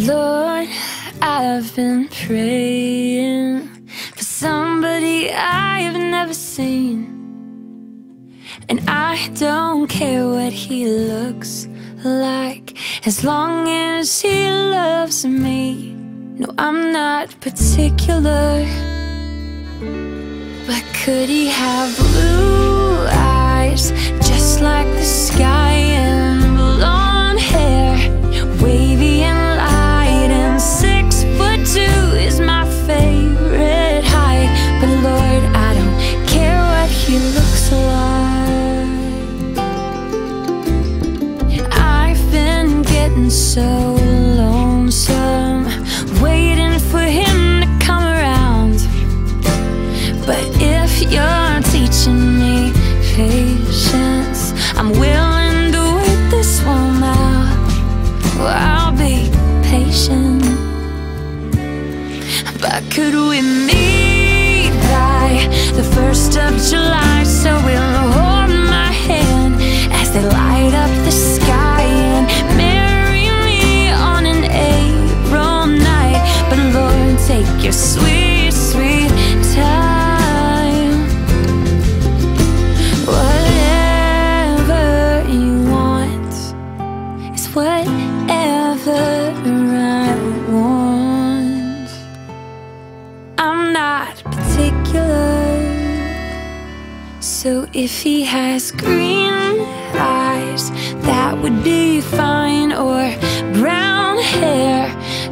Lord, I've been praying for somebody I've never seen, and I don't care what he looks like, as long as he loves me. No, I'm not particular, but could he have blue eyes just like the sky, and blonde hair, wavy and light, and 6'2" is my favorite height. But Lord, I don't care what he looks like. I've been getting so lonesome, waiting for him to come around. But if you're teaching me patience, I'm willing to wait this one out. Well, I'll be patient. But could we meet by the 1st of July, so we'll hold my hand as they light up the sky and marry me on an April night? But Lord, take your sweet, sweet time. Whatever you want is whatever I want. I'm not particular, so if he has green eyes, that would be fine, or brown hair,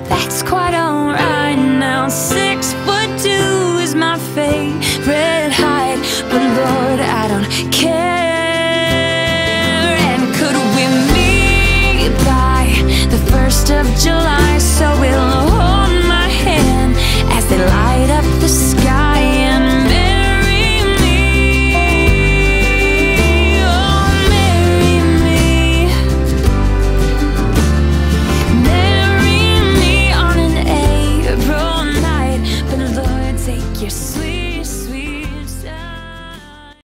that's quite alright. Now 6'2" is my fate,